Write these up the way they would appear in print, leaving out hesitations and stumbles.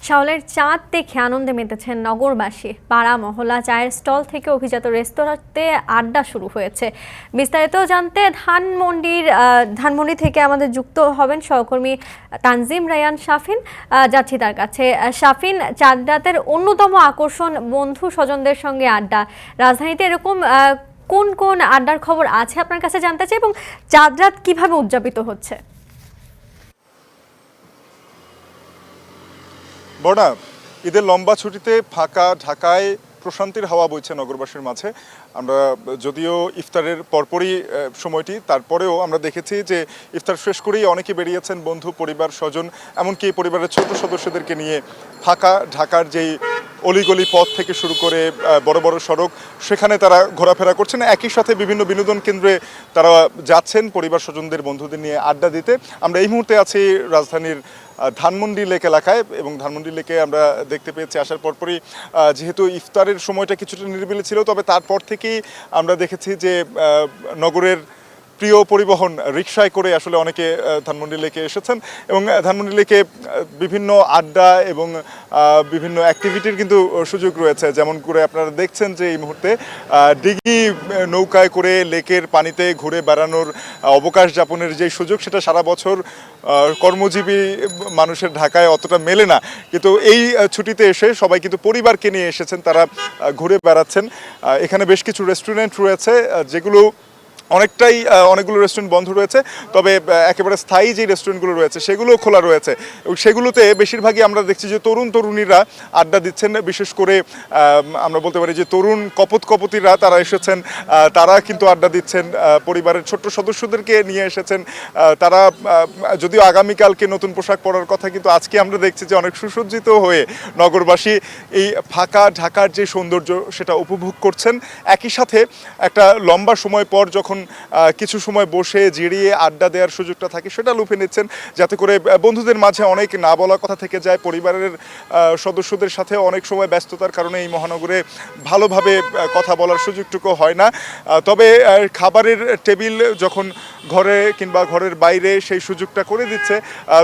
শাওনের চাঁদ দেখে আনন্দে মেতেছেন নগরবাসী। পাড়া মহল্লা চায়ের স্টল থেকে অভিজাত রেস্তোরাঁতে আড্ডা শুরু হয়েছে। বিস্তারিত জানতে ধানমন্ডি থেকে আমাদের যুক্ত হবেন সহকর্মী তানজিম রায়ান শাফিন। যাচ্ছি তার কাছে। শাফিন, চাঁদ রাতের অন্যতম আকর্ষণ বন্ধু স্বজনদের সঙ্গে আড্ডা। রাজধানীতে এরকম কোন কোন আড্ডার খবর আছে আপনার কাছে জানতে চাই, এবং চাঁদ রাত কিভাবে উদযাপিত হচ্ছে? বর্ণা, ঈদের লম্বা ছুটিতে ফাঁকা ঢাকায় প্রশান্তির হাওয়া বইছে নগরবাসীর মাঝে। আমরা যদিও ইফতারের পরপরই সময়টি, তারপরেও আমরা দেখেছি যে ইফতার শেষ করেই অনেকে বেরিয়েছেন বন্ধু পরিবার স্বজন, এমনকি পরিবারের ছোট সদস্যদেরকে নিয়ে ফাঁকা ঢাকার যেই অলিগলি পথ থেকে শুরু করে বড় বড় সড়ক, সেখানে তারা ঘোরাফেরা করছেন। একই সাথে বিভিন্ন বিনোদন কেন্দ্রে তারা যাচ্ছেন পরিবার স্বজনদের বন্ধুদের নিয়ে আড্ডা দিতে। আমরা এই মুহূর্তে আছি রাজধানীর ধানমন্ডি লেক এলাকায়, এবং ধানমন্ডি লেকে আমরা দেখতে পেয়েছি আসার পরপরই যেহেতু ইফতারের সময়টা কিছুটা নিরিবিলি ছিল, তবে তারপর থেকেই আমরা দেখেছি যে নগরের প্রিয় পরিবহন রিকশায় করে আসলে অনেকে ধানমন্ডি লেকে এসেছেন, এবং ধানমন্ডি লেকে বিভিন্ন আড্ডা এবং বিভিন্ন অ্যাক্টিভিটির কিন্তু সুযোগ রয়েছে। যেমন করে আপনারা দেখছেন যে এই মুহূর্তে ডিঙি নৌকায় করে লেকের পানিতে ঘুরে বেড়ানোর অবকাশ যাপনের যে সুযোগ, সেটা সারা বছর কর্মজীবী মানুষের ঢাকায় অতটা মেলে না। কিন্তু এই ছুটিতে এসে সবাই কিন্তু পরিবারকে নিয়ে এসেছেন, তারা ঘুরে বেড়াচ্ছেন। এখানে বেশ কিছু রেস্টুরেন্ট রয়েছে, যেগুলো অনেকগুলো রেস্টুরেন্ট বন্ধ রয়েছে, তবে একেবারে স্থায়ী যে রেস্টুরেন্টগুলো রয়েছে সেগুলো খোলা রয়েছে, এবং সেগুলোতে বেশিরভাগই আমরা দেখছি যে তরুণীরা আড্ডা দিচ্ছেন। বিশেষ করে আমরা বলতে পারি যে তরুণ কপতিরা তারা এসেছেন, তারা কিন্তু আড্ডা দিচ্ছেন, পরিবারের ছোট্ট সদস্যদেরকে নিয়ে এসেছেন। তারা যদিও আগামীকালকে নতুন পোশাক পরার কথা, কিন্তু আজকে আমরা দেখছি যে অনেক সুসজ্জিত হয়ে নগরবাসী এই ফাঁকা ঢাকার যে সৌন্দর্য সেটা উপভোগ করছেন। একই সাথে একটা লম্বা সময় পর যখন কিছু সময় বসে জিরিয়ে আড্ডা দেওয়ার সুযোগটা থাকে, সেটা লুফে নিচ্ছেন, যাতে করে বন্ধুদের মাঝে অনেক না বলা কথা থেকে যায়। পরিবারের সদস্যদের সাথে অনেক সময় ব্যস্ততার কারণে এই মহানগরে ভালোভাবে কথা বলার সুযোগটুকু হয় না। তবে খাবারের টেবিল যখন ঘরে কিংবা ঘরের বাইরে সেই সুযোগটা করে দিচ্ছে,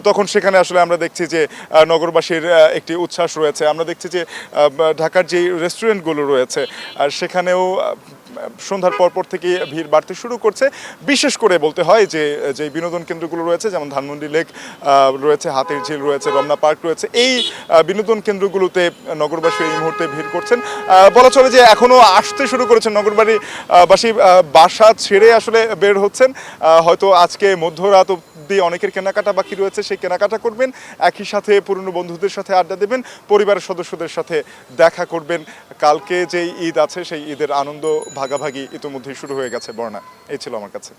তখন সেখানে আসলে আমরা দেখছি যে নগরবাসীর একটি উচ্ছ্বাস রয়েছে। আমরা দেখছি যে ঢাকার যে রেস্টুরেন্টগুলো রয়েছে আর সেখানেও সন্ধ্যার পরপর থেকে ভিড় বাড়তে শুরু করছে। বিশেষ করে বলতে হয় যে বিনোদন কেন্দ্রগুলো রয়েছে, যেমন ধানমন্ডি লেক রয়েছে, হাতির ঝিল রয়েছে, রমনা পার্ক রয়েছে, এই বিনোদন কেন্দ্রগুলোতে নগরবাসী এই মুহূর্তে ভিড় করছেন। বলা চলে যে এখনও আসতে শুরু করেছেন নগরবাসী, বাসা ছেড়ে আসলে বের হচ্ছেন। হয়তো আজকে মধ্যরাত অবধি অনেকের কেনাকাটা বাকি রয়েছে, সেই কেনাকাটা করবেন, একই সাথে পুরনো বন্ধুদের সাথে আড্ডা দেবেন, পরিবারের সদস্যদের সাথে দেখা করবেন। কালকে যেই ঈদ আছে সেই ঈদের আনন্দ ভাগাভাগি ইতিমধ্যেই শুরু হয়ে গেছে। বর্ণা, এই ছিল আমার কাছে।